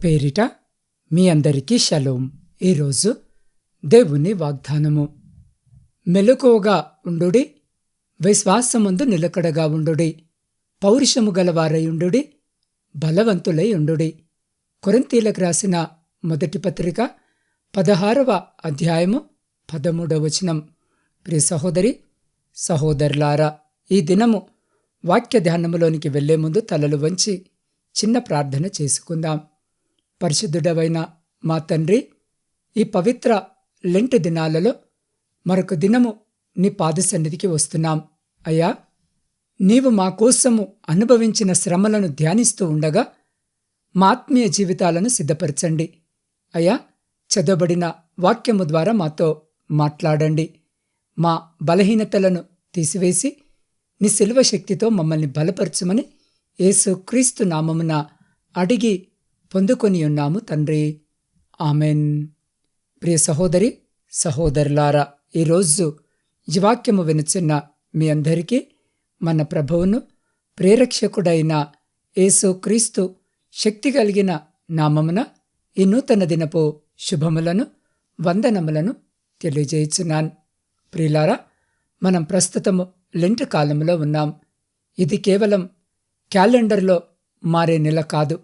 పేరిట మీ అందరికీ షలోం. ఈరోజు దేవుని వాగ్దానము. మెలకువగా ఉండుడి, విశ్వాసమందు నిలకడగా ఉండుడి, పౌరుషము గలవారై ఉండుడి, బలవంతులై ఉండుడి. కొరింథీలకు రాసిన మొదటి పత్రిక 16వ అధ్యాయము 13వ వచనం. ప్రియ సహోదరి సహోదరులారా, ఈ దినము వాక్య ధ్యానములోనికి వెళ్లే ముందు తలలు వంచి చిన్న ప్రార్థన చేసుకుందాం. పరిశుద్ధుడవైన మా తండ్రి, ఈ పవిత్ర లెంట్ దినాలలో మరొక దినము నీ పాద సన్నిధికి వస్తున్నాం. అయ్యా, నీవు మా కోసము అనుభవించిన శ్రమలను ధ్యానిస్తూ ఉండగా మా ఆత్మీయ జీవితాలను సిద్ధపరచండి. అయ్యా, చదవబడిన వాక్యము ద్వారా మాతో మాట్లాడండి. మా బలహీనతలను తీసివేసి నీ శిలువ శక్తితో మమ్మల్ని బలపరచమని యేసుక్రీస్తు నామమున అడిగి పొందుకొని ఉన్నాము తండ్రి, ఆమెన్. ప్రియ సహోదరి సహోదరులారా, ఈరోజు ఈ వాక్యము వినుచున్న మీ అందరికీ మన ప్రభువును ప్రేరక్షకుడైన యేసుక్రీస్తు శక్తి కలిగిన నామమున ఈ నూతన దినపు శుభములను వందనములను తెలియజేయుచున్నాను. ప్రియులారా, మనం ప్రస్తుతము లెంట్ కాలంలో ఉన్నాం. ఇది కేవలం క్యాలెండర్లో మారే నెల కాదు.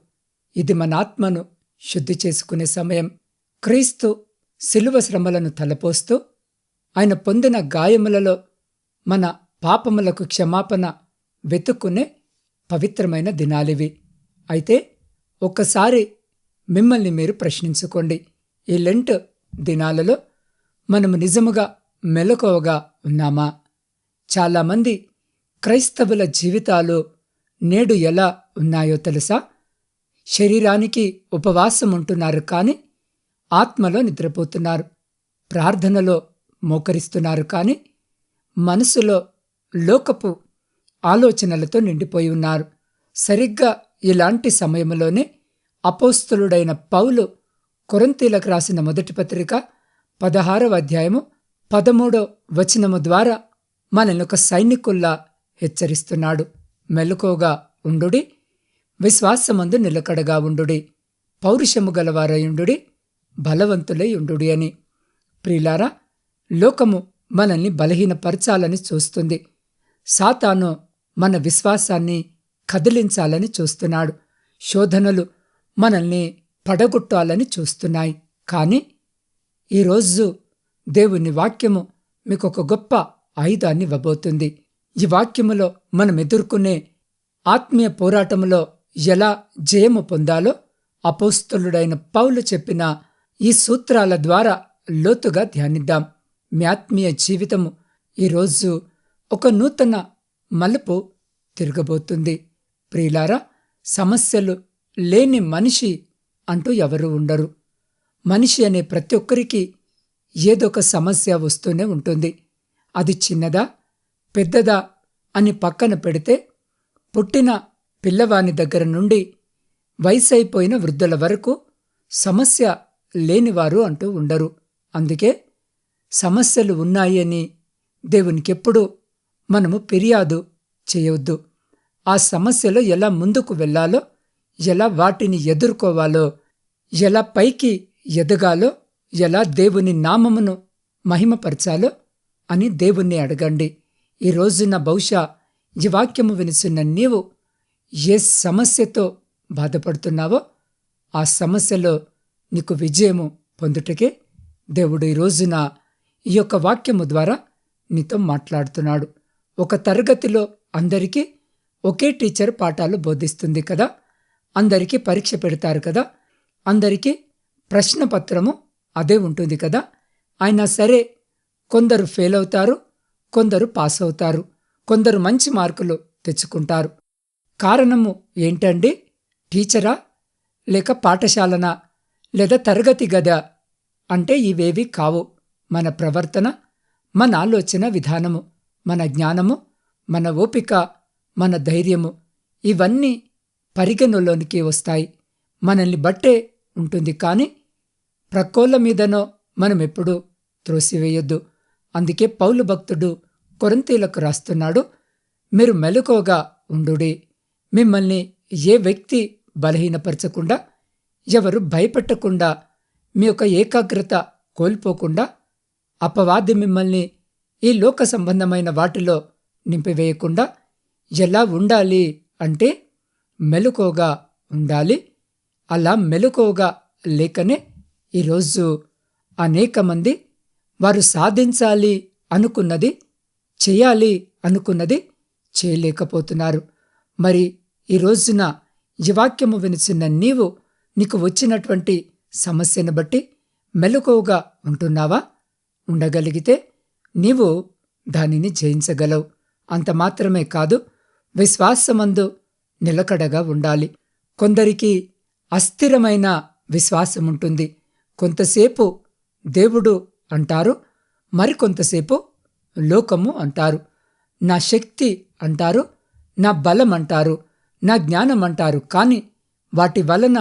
ఇది మన ఆత్మను శుద్ధి చేసుకునే సమయం. క్రీస్తు శిలువ శ్రమలను తలపోస్తూ ఆయన పొందిన గాయములలో మన పాపములకు క్షమాపణ వెతుక్కునే పవిత్రమైన దినాలివి. అయితే ఒక్కసారి మిమ్మల్ని మీరు ప్రశ్నించుకోండి. ఈ లెంట్ దినాలలో మనము నిజముగా మెలకువగా ఉన్నామా? చాలామంది క్రైస్తవుల జీవితాలు నేడు ఎలా ఉన్నాయో తెలుసా? శరీరానికి ఉపవాసం ఉంటున్నారు, కానీ ఆత్మలో నిద్రపోతున్నారు. ప్రార్థనలో మోకరిస్తున్నారు, కానీ మనసులో లోకపు ఆలోచనలతో నిండిపోయి ఉన్నారు. సరిగ్గా ఇలాంటి సమయంలోనే అపోస్తలుడైన పౌలు కొరింథీలకు రాసిన మొదటి పత్రిక 16వ అధ్యాయము 13వ వచనము ద్వారా మనల్ని ఒక సైనికుల్లా హెచ్చరిస్తున్నాడు. మెలకువగా ఉండుడి, విశ్వాసమందు నిలకడగా ఉండుడి, పౌరుషము గలవారై ఉండుడి, బలవంతులై ఉండుడి అని. ప్రియులారా, లోకము మనల్ని బలహీనపరచాలని చూస్తుంది. సాతాను మన విశ్వాసాన్ని కదిలించాలని చూస్తున్నాడు. శోధనలు మనల్ని పడగొట్టాలని చూస్తున్నాయి. కానీ ఈరోజు దేవుని వాక్యము మీకు ఒక గొప్ప ఆయుధాన్ని ఇవ్వబోతుంది. ఈ వాక్యములో మనం ఎదుర్కొనే ఆత్మీయ పోరాటములో ఎలా జయము పొందాలో అపోస్తలుడైన పౌలు చెప్పిన ఈ సూత్రాల ద్వారా లోతుగా ధ్యానిద్దాం. మీ ఆత్మీయ జీవితము ఈరోజు ఒక నూతన మలుపు తిరగబోతుంది. ప్రియులారా, సమస్యలు లేని మనిషి అంటూ ఎవరు ఉండరు. మనిషి అనే ప్రతి ఒక్కరికి ఏదో ఒక సమస్య వస్తూనే ఉంటుంది. అది చిన్నదా పెద్దదా అని పక్కన పెడితే, పుట్టిన పిల్లవాని దగ్గర నుండి వయసైపోయిన వృద్ధుల వరకు సమస్య లేనివారు అంటూ ఉండరు. అందుకే సమస్యలు ఉన్నాయి అని దేవునికెప్పుడూ మనము ఫిర్యాదు చేయవద్దు. ఆ సమస్యలో ఎలా ముందుకు వెళ్ళాలో, ఎలా వాటిని ఎదుర్కోవాలో, ఎలా పైకి ఎదగాలో, ఎలా దేవుని నామమును మహిమపరచాలో అని దేవుణ్ణి అడగండి. ఈ రోజున బహుశా ఈ వాక్యము వినుచున్న నీవు ఏ సమస్యతో బాధపడుతున్నావో ఆ సమస్యలో నీకు విజయము పొందుటకే దేవుడు ఈ రోజున ఈ యొక్క వాక్యము ద్వారా నీతో మాట్లాడుతున్నాడు. ఒక తరగతిలో అందరికీ ఒకే టీచర్ పాఠాలు బోధిస్తుంది కదా, అందరికీ పరీక్ష పెడతారు కదా, అందరికీ ప్రశ్నపత్రము అదే ఉంటుంది కదా. అయినా సరే కొందరు ఫెయిల్ అవుతారు, కొందరు పాస్ అవుతారు, కొందరు మంచి మార్కులు తెచ్చుకుంటారు. కారణము ఏంటండి? టీచరా, లేక పాఠశాలనా, లేదా తరగతి గదా అంటే ఇవేవి కావు. మన ప్రవర్తన, మన ఆలోచన విధానము, మన జ్ఞానము, మన ఓపిక, మన ధైర్యము, ఇవన్నీ పరిగణలోనికి వస్తాయి. మనల్ని బట్టే ఉంటుంది, కానీ ప్రకోళ్ళ మీదనో మనం ఎప్పుడూ త్రోసివేయొద్దు. అందుకే పౌలు భక్తుడు కొరింథీలకు రాస్తున్నాడు, మీరు మెలకువగా ఉండుడి, మిమ్మల్ని ఏ వ్యక్తి బలహీనపరచకుండా ఎవరు భయపెట్టకుండా, మీ యొక్క ఏకాగ్రత కోల్పోకుండా అపవాది మిమ్మల్ని ఈ లోక సంబంధమైన వాటిలో నింపివేయకుండా ఎలా ఉండాలి అంటే మెలకువగా ఉండాలి. అలా మెలకువగా లేకనే ఈరోజు అనేక మంది వారు సాధించాలి అనుకున్నది, చేయాలి అనుకున్నది చేయలేకపోతున్నారు. మరి ఈ రోజున ఈ వాక్యము వినిచిన నీకు వచ్చినటువంటి సమస్యను బట్టి మెలకువగా ఉంటున్నావా? ఉండగలిగితే నీవు దానిని జయించగలవు. అంత మాత్రమే కాదు, విశ్వాసమందు నిలకడగా ఉండాలి. కొందరికి అస్థిరమైన విశ్వాసముంటుంది. కొంతసేపు దేవుడు అంటారు, మరికొంతసేపు లోకము అంటారు. నా శక్తి అంటారు, నా బలం అంటారు, నా జ్ఞానం అంటారు. కానీ వాటి వలన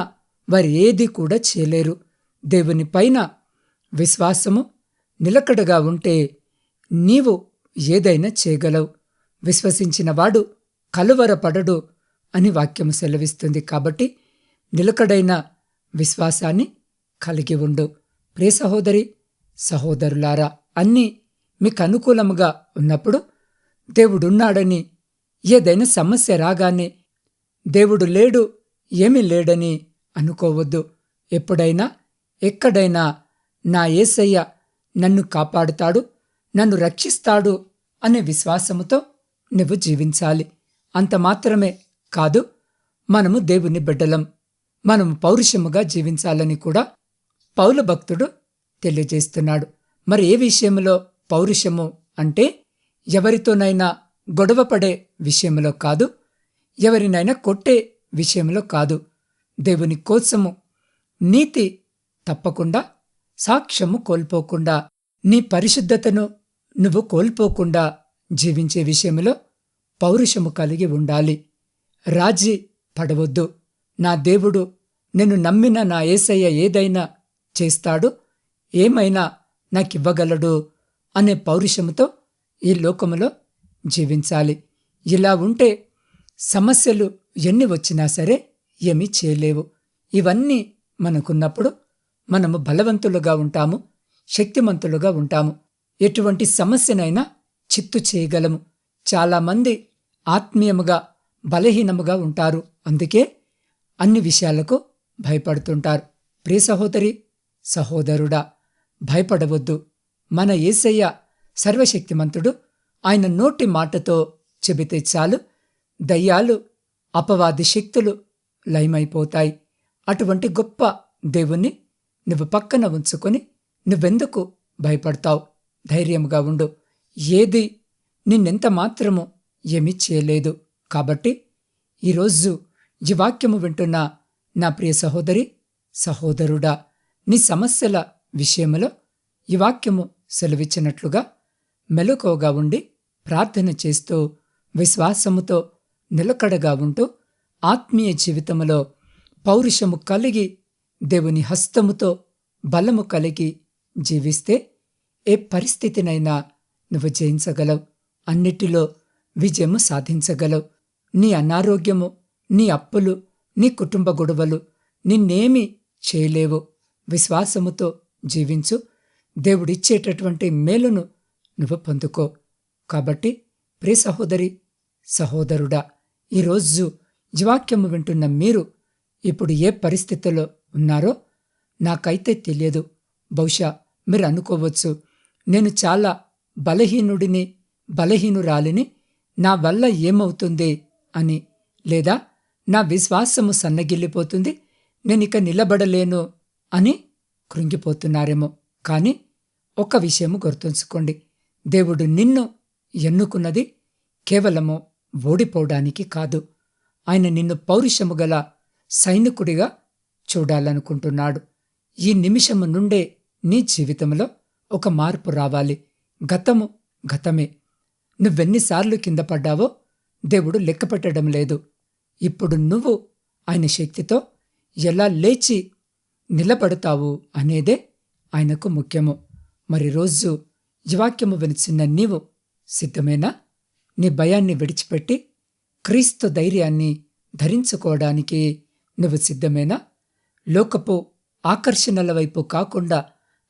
వారు ఏది కూడా చేయలేరు. దేవుని పైన విశ్వాసము నిలకడగా ఉంటే నీవు ఏదైనా చేయగలవు. విశ్వసించినవాడు కలువరపడడు అని వాక్యము సెలవిస్తుంది. కాబట్టి నిలకడైన విశ్వాసాన్ని కలిగి ఉండు. ప్రియ సహోదరి, సహోదరులారా, అన్నీ మీకు అనుకూలముగా ఉన్నప్పుడు దేవుడున్నాడని, ఏదైనా సమస్య రాగానే దేవుడు లేడు, ఏమీ లేడని అనుకోవద్దు. ఎప్పుడైనా ఎక్కడైనా నా యేసయ్య నన్ను కాపాడుతాడు, నన్ను రక్షిస్తాడు అనే విశ్వాసముతో నువ్వు జీవించాలి. అంత మాత్రమే కాదు, మనము దేవుని బిడ్డలం, మనము పౌరుషముగా జీవించాలని కూడా పౌలు భక్తుడు తెలియజేస్తున్నాడు. మరి ఏ విషయంలో పౌరుషము అంటే ఎవరితోనైనా గొడవపడే విషయంలో కాదు, ఎవరినైనా కొట్టే విషయంలో కాదు. దేవుని కోసము నీతి తప్పకుండా, సాక్ష్యము కోల్పోకుండా, నీ పరిశుద్ధతను నువ్వు కోల్పోకుండా జీవించే విషయంలో పౌరుషము కలిగి ఉండాలి. రాజీ పడవద్దు. నా దేవుడు, నేను నమ్మిన నా యేసయ్య ఏదైనా చేస్తాడు, ఏమైనా నాకివ్వగలడు అనే పౌరుషముతో ఈ లోకములో జీవించాలి. ఇలా ఉంటే సమస్యలు ఎన్ని వచ్చినా సరే ఏమీ చేయలేవు. ఇవన్నీ మనకున్నప్పుడు మనము బలవంతులుగా ఉంటాము, శక్తిమంతులుగా ఉంటాము. ఎటువంటి సమస్యనైనా చిత్తు చేయగలము. చాలామంది ఆత్మీయముగా బలహీనముగా ఉంటారు. అందుకే అన్ని విషయాలకు భయపడుతుంటారు. ప్రియ సహోదరి, సహోదరుడా, భయపడవద్దు. మన యేసయ్య సర్వశక్తిమంతుడు. ఆయన నోటి మాటతో చెబితే చాలు, దయ్యాలు, అపవాది శక్తులు లయమైపోతాయి. అటువంటి గొప్ప దేవుణ్ణి నువ్వు పక్కన ఉంచుకొని నువ్వెందుకు భయపడతావు? ధైర్యంగా ఉండు. ఏది నిన్నెంత మాత్రము ఏమీ చేయలేదు. కాబట్టి ఈరోజు ఈ వాక్యము వింటున్న నా ప్రియ సహోదరి, సహోదరుడా, నీ సమస్యల విషయంలో ఈ వాక్యము సెలవిచ్చినట్లుగా మెలకువగా ఉండి ప్రార్థన చేస్తూ విశ్వాసముతో నిలకడగా ఉంటూ ఆత్మీయ జీవితములో పౌరుషము కలిగి దేవుని హస్తముతో బలము కలిగి జీవిస్తే ఏ పరిస్థితినైనా నువ్వు జయించగలవు. అన్నిటిలో విజయము సాధించగలవు. నీ అనారోగ్యము, నీ అప్పులు, నీ కుటుంబ గొడవలు నిన్నేమీ చేయలేవు. విశ్వాసముతో జీవించు. దేవుడిచ్చేటటువంటి మేలును నువ్వు పొందుకో. కాబట్టి ప్రియ సహోదరి, సహోదరుడా, ఈరోజు జీవాక్యము వింటున్న మీరు ఇప్పుడు ఏ పరిస్థితిలో ఉన్నారో నాకైతే తెలియదు. బహుశా మీరు అనుకోవచ్చు, నేను చాలా బలహీనుడిని, బలహీనురాలిని, నా వల్ల ఏమవుతుంది అని, లేదా నా విశ్వాసము సన్నగిల్లిపోతుంది, నేనిక నిలబడలేను అని కృంగిపోతున్నారేమో. కానీ ఒక విషయము గుర్తుంచుకోండి, దేవుడు నిన్ను ఎన్నుకున్నది కేవలము ఓడిపోవడానికి కాదు. ఆయన నిన్ను పౌరుషము గల సైనికుడిగా చూడాలనుకుంటున్నాడు. ఈ నిమిషము నుండే నీ జీవితంలో ఒక మార్పు రావాలి. గతము గతమే. నువ్వెన్నిసార్లు కింద పడ్డావో దేవుడు లెక్కపెట్టడం లేదు. ఇప్పుడు నువ్వు ఆయన శక్తితో ఎలా లేచి నిలబడతావు అనేదే ఆయనకు ముఖ్యము. మరి రోజు ఈ వాక్యము వినిచిన నీవు సిద్ధమేనా? నీ భయాన్ని విడిచిపెట్టి క్రీస్తు ధైర్యాన్ని ధరించుకోవడానికి నువ్వు సిద్ధమేనా? లోకపు ఆకర్షణల వైపు కాకుండా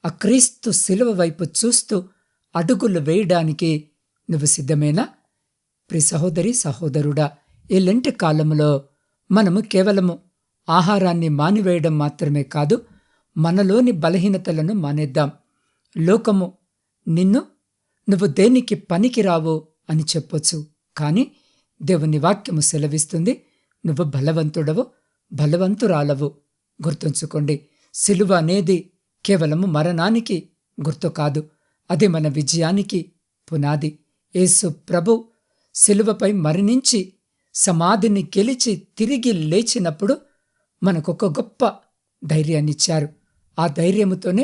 ఆ క్రీస్తు శిలువ వైపు చూస్తూ అడుగులు వేయడానికి నువ్వు సిద్ధమేనా? ప్రియ సహోదరి సహోదరుడా, ఈ లెంటి కాలంలో మనము కేవలము ఆహారాన్ని మానివేయడం మాత్రమే కాదు, మనలోని బలహీనతలను మానేద్దాం. లోకము నిన్ను నువ్వు దేనికి పనికిరావు అని చెప్పొచ్చు, కానీ దేవుని వాక్యము సెలవిస్తుంది, నువ్వు బలవంతుడవు, బలవంతురాలవు. గుర్తుంచుకోండి, సిలువ అనేది కేవలము మరణానికి గుర్తు కాదు, అది మన విజయానికి పునాది. యేసు ప్రభు సిలువపై మరణించి సమాధిని గెలిచి తిరిగి లేచినప్పుడు మనకొక గొప్ప ధైర్యాన్నిచ్చారు. ఆ ధైర్యముతోనే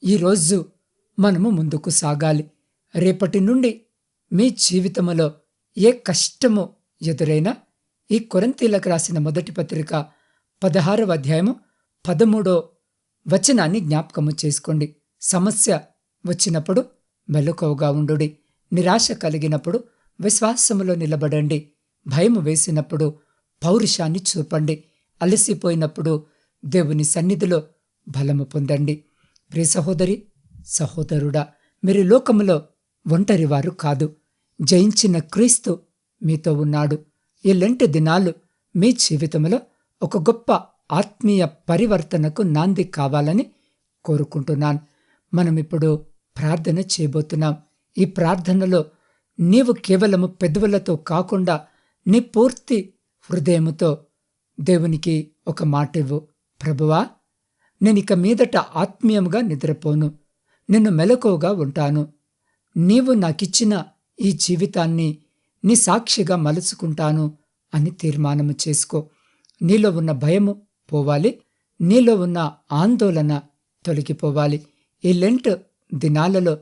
ఈరోజు మనము ముందుకు సాగాలి. రేపటి నుండి మీ జీవితంలో ఏ కష్టము ఎదురైనా ఈ కొరింథీయులకు రాసిన మొదటి పత్రిక 16వ అధ్యాయము 13వ వచనాన్ని జ్ఞాపకము చేసుకోండి. సమస్య వచ్చినప్పుడు మెలకువగా ఉండుడి, నిరాశ కలిగినప్పుడు విశ్వాసములో నిలబడండి, భయము వేసినప్పుడు పౌరుషాన్ని చూపండి, అలసిపోయినప్పుడు దేవుని సన్నిధిలో బలము పొందండి. ప్రియ సహోదరి సహోదరుడా, మీరు లోకములో ఒంటరివారు కాదు. జయించిన క్రీస్తు మీతో ఉన్నాడు. ఈ లెంటి దినాలు మీ జీవితంలో ఒక గొప్ప ఆత్మీయ పరివర్తనకు నాంది కావాలని కోరుకుంటున్నాను. మనమిప్పుడు ప్రార్థన చేయబోతున్నాం. ఈ ప్రార్థనలో నీవు కేవలము పెదవులతో కాకుండా నీ పూర్తి హృదయముతో దేవునికి ఒక మాట ఇవ్వు. ప్రభువా, నేనిక మీదట ఆత్మీయంగా నిద్రపోను, నిన్ను మెలకువగా ఉంటాను. నీవు నాకిచ్చిన ఈ జీవితాన్ని నీ సాక్షిగా మలుచుకుంటాను అని తీర్మానము చేసుకో. నీలో ఉన్న భయము పోవాలి, నీలో ఉన్న ఆందోళన తొలగిపోవాలి. ఈ లెంట్ దినాలలో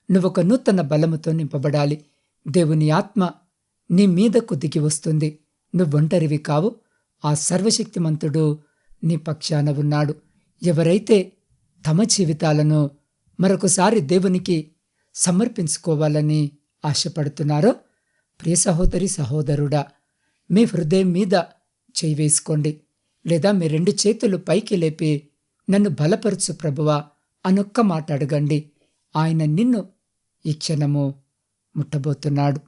నువ్వొక నూతన బలముతో నింపబడాలి. దేవుని ఆత్మ నీ మీదకు దిగి వస్తుంది. నువ్వొంటరివి కావు, ఆ సర్వశక్తిమంతుడు నీ పక్షాన ఉన్నాడు. ఎవరైతే తమ జీవితాలను మరొకసారి దేవునికి సమర్పించుకోవాలని ఆశపడుతున్నారో, ప్రియ సహోదరి సహోదరుడా, మీ హృదయం మీద చేయి వేసుకోండి, లేదా మీ 2 చేతులు పైకి లేపి నన్ను బలపరచు ప్రభువా అనొక్క మాట అడగండి. ఆయన నిన్ను ఈ క్షణము ముట్టబోతున్నాడు.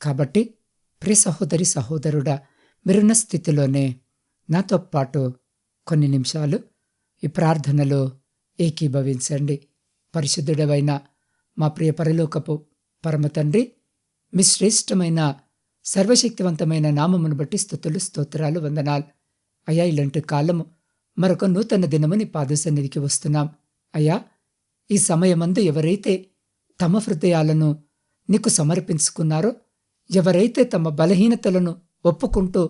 కాబట్టి ప్రియ సహోదరి సహోదరుడా, మీరున్న స్థితిలోనే నాతో పాటు కొన్ని నిమిషాలు ఈ ప్రార్థనలో ఏకీభవించండి. పరిశుద్ధుడవైన మా ప్రియ పరలోకపు పరమ తండ్రి, మీ శ్రేష్టమైన సర్వశక్తివంతమైన నామమును బట్టి స్తుతులు స్తోత్రాలు వందనాలు. అయ్యా, ఇలాంటి కాలము మరొక నూతన దినము నీ పాదసన్నిధికి వస్తున్నాం. అయ్యా, ఈ సమయమందు ఎవరైతే తమ హృదయాలను నీకు సమర్పించుకున్నారో, ఎవరైతే తమ బలహీనతలను ఒప్పుకుంటూ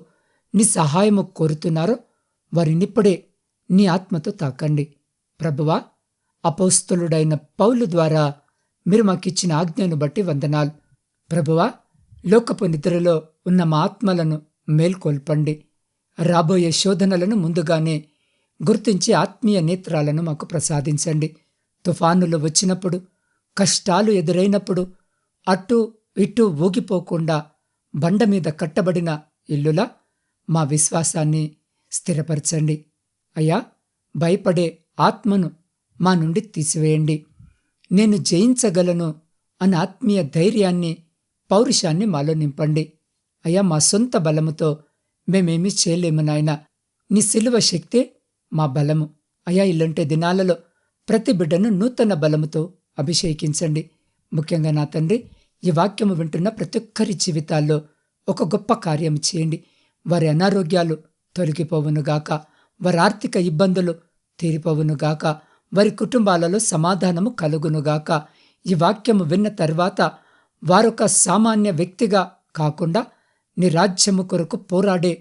నీ సహాయము కోరుతున్నారో, వారినిప్పుడే నీ ఆత్మతో తాకండి. ప్రభువా, అపోస్తలుడైన పౌలు ద్వారా మీరు మాకిచ్చిన ఆజ్ఞను బట్టి వందనాలు. ప్రభువా, లోకపు నిద్రలో ఉన్న మా ఆత్మలను మేల్కొల్పండి. రాబోయే శోధనలను ముందుగానే గుర్తించి ఆత్మీయ నేత్రాలను మాకు ప్రసాదించండి. తుఫానులు వచ్చినప్పుడు, కష్టాలు ఎదురైనప్పుడు అటు ఇటు ఊగిపోకుండా బండ మీద కట్టబడిన ఇల్లులా మా విశ్వాసాన్ని స్థిరపరచండి. అయ్యా, భయపడే ఆత్మను మా నుండి తీసివేయండి. నేను జయించగలను అన్న ఆత్మీయ ధైర్యాన్ని, పౌరుషాన్ని మాలో నింపండి. అయ్యా, మా సొంత బలముతో మేమేమీ చేయలేము నాయనా, నీ సిలువ శక్తే మా బలము. అయ్యా, ఇలాంటి దినాలలో ప్రతి బిడ్డను నూతన బలముతో అభిషేకించండి. ముఖ్యంగా నా తండ్రి, ఈ వాక్యము వింటున్న ప్రతి ఒక్కరి జీవితాల్లో ఒక గొప్ప కార్యం చేయండి. వారి అనారోగ్యాలు తొలగిపోవునుగాక, వారి ఆర్థిక ఇబ్బందులు తీరిపోవునుగాక, వారి కుటుంబాలలో సమాధానము కలుగునుగాక. ఈ వాక్యము విన్న తర్వాత వారొక సామాన్య వ్యక్తిగా కాకుండా నీ రాజ్యము కొరకు పోరాడే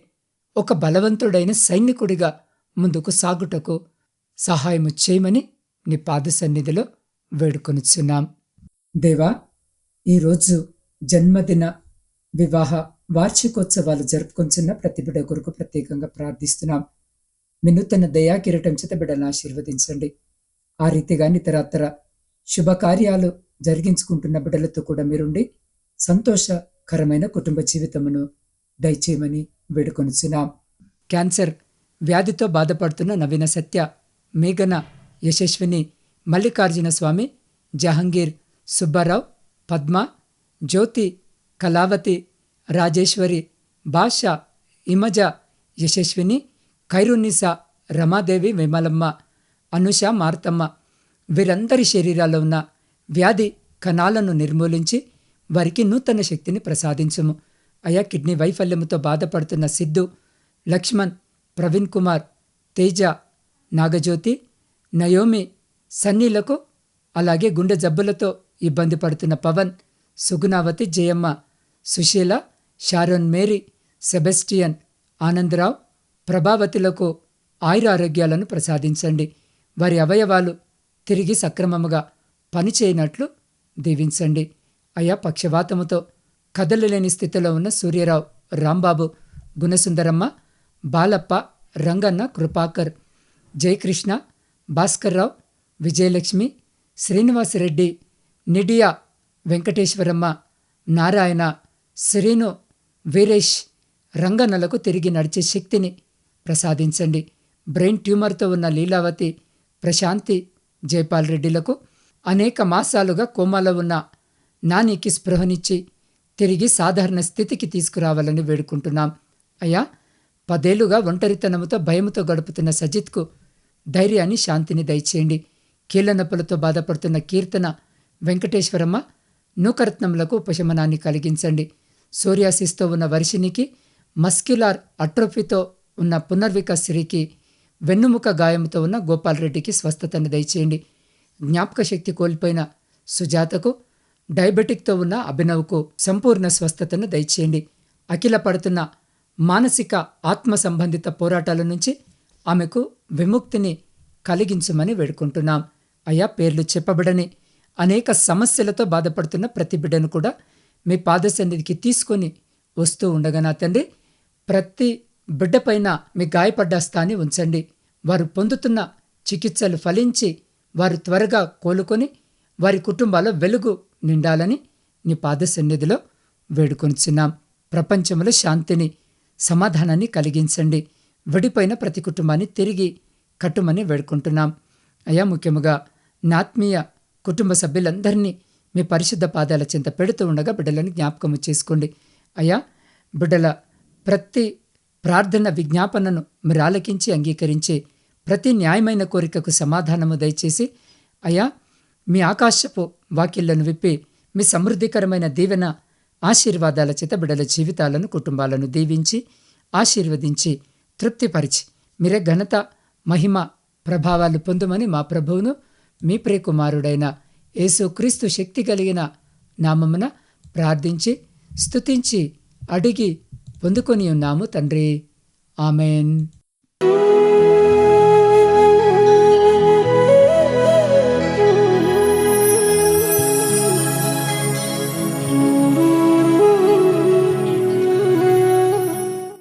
ఒక బలవంతుడైన సైనికుడిగా ముందుకు సాగుటకు సహాయము చేయమని నీ పాద సన్నిధిలో వేడుకొనుచున్నాం. దేవా, ఈరోజు జన్మదిన, వివాహ వార్షికోత్సవాలు జరుపుకొంచున్న ప్రతి బిడ్డ కొరకు ప్రత్యేకంగా ప్రార్థిస్తున్నాం. మీ నూతన దయా కిరీటం చేత బిడ్డలను ఆశీర్వదించండి. ఆ రీతిగా ఇతరత్ర శుభకార్యాలు జరిగించుకుంటున్న బిడ్డలతో కూడా మీరుండి సంతోషకరమైన కుటుంబ జీవితమును దయచేయమని వేడుకొనుచున్నాం. క్యాన్సర్ వ్యాధితో బాధపడుతున్న నవీన సత్య, మేఘన, యశస్విని, మల్లికార్జున స్వామి, జహంగీర్, సుబ్బారావు, పద్మ, జ్యోతి, కళావతి, రాజేశ్వరి, భాష, ఇమజ, యశస్విని, ఖైరునిసా, రమాదేవి, విమలమ్మ, అనుష, మార్తమ్మ వీరందరి శరీరాల్లో ఉన్న వ్యాధి కణాలను నిర్మూలించి వారికి నూతన శక్తిని ప్రసాదించుము. అయా కిడ్నీ వైఫల్యముతో బాధపడుతున్న సిద్ధు, లక్ష్మణ్, ప్రవీణ్ కుమార్, తేజ, నాగజ్యోతి, నయోమి, సన్నీలకు, అలాగే గుండె జబ్బులతో ఇబ్బంది పడుతున్న Pavan, Sugunavathi, Jayamma, Sushila, Sharon Mary, Sebastian, Anandarao, ప్రభావతులకు ఆయురారోగ్యాలను ప్రసాదించండి. వారి అవయవాలు తిరిగి సక్రమముగా పనిచేయనట్లు దీవించండి. అయా పక్షవాతముతో కదలలేని స్థితిలో ఉన్న సూర్యరావు, రాంబాబు, గుణసుందరమ్మ, బాలప్ప, రంగన్న, కృపాకర్, జయకృష్ణ, భాస్కర్రావు, విజయలక్ష్మి, శ్రీనివాసరెడ్డి, నిడియా, వెంకటేశ్వరమ్మ, నారాయణ, శ్రీను, వీరేష్, రంగన్నలకు తిరిగి నడిచే శక్తిని ప్రసాదించండి. బ్రెయిన్ ట్యూమర్తో ఉన్న లీలావతి, ప్రశాంతి, జైపాల్ రెడ్డిలకు అనేక మాసాలుగా కోమాలో ఉన్న నానికి స్పృహనిచ్చి తిరిగి సాధారణ స్థితికి తీసుకురావాలని వేడుకుంటున్నాం. అయ్యా 10 ఏళ్లుగా ఒంటరితనముతో భయముతో గడుపుతున్న సజిత్కు ధైర్యాన్ని, శాంతిని దయచేయండి. కీళ్ల నొప్పులతో బాధపడుతున్న కీర్తన, వెంకటేశ్వరమ్మ, నూకరత్నములకు ఉపశమనాన్ని కలిగించండి. సోరియాసిస్తో ఉన్న వర్షినికి, మస్క్యులార్ అట్రోఫీతో ఉన్న పునర్వికాశ్రీకి, వెన్నుముక గాయంతో ఉన్న గోపాల్రెడ్డికి స్వస్థతను దయచేయండి. జ్ఞాపక శక్తి కోల్పోయిన సుజాతకు, డయాబెటిక్తో ఉన్న అభినవ్కు సంపూర్ణ స్వస్థతను దయచేయండి. అఖిల పడుతున్న మానసిక, ఆత్మ సంబంధిత పోరాటాల నుంచి ఆమెకు విముక్తిని కలిగించమని వేడుకుంటున్నాం. అయా పేర్లు చెప్పబడని అనేక సమస్యలతో బాధపడుతున్న ప్రతి బిడ్డను కూడా మీ పాద సన్నిధికి తీసుకొని వస్తూ ఉండగా నా తండ్రి, ప్రతి బిడ్డపైన మీ గాయపడ్డ స్థాన్ని ఉంచండి. వారు పొందుతున్న చికిత్సలు ఫలించి వారు త్వరగా కోలుకొని వారి కుటుంబాల్లో వెలుగు నిండాలని నీ పాద సన్నిధిలో వేడుకొనిచున్నాం. ప్రపంచంలో శాంతిని, సమాధానాన్ని కలిగించండి. విడిపోయిన ప్రతి కుటుంబాన్ని తిరిగి కట్టుమని వేడుకుంటున్నాం. అయ్యా ముఖ్యముగా నాత్మీయ కుటుంబ సభ్యులందరినీ మీ పరిశుద్ధ పాదాల చెంత పెడుతూ ఉండగా బిడ్డలను జ్ఞాపకము చేసుకోండి. అయ్యా బిడ్డల ప్రతి ప్రార్థన విజ్ఞాపనను మీరు ఆలకించి అంగీకరించి ప్రతి న్యాయమైన కోరికకు సమాధానము దయచేసి అయ్యా మీ ఆకాశపు వాకిళ్లను విప్పి మీ సమృద్ధికరమైన దీవెన ఆశీర్వాదాల చేత బిడ్డల జీవితాలను, కుటుంబాలను దీవించి ఆశీర్వదించి తృప్తిపరిచి మీరే ఘనత, మహిమ, ప్రభావాలు పొందుమని మా ప్రభువును మీ ప్రియకుమారుడైన యేసుక్రీస్తు శక్తి కలిగిన నామమున ప్రార్థించి స్తుతించి అడిగి పొందుకొని ఉన్నాము తండ్రి. ఆమెన్.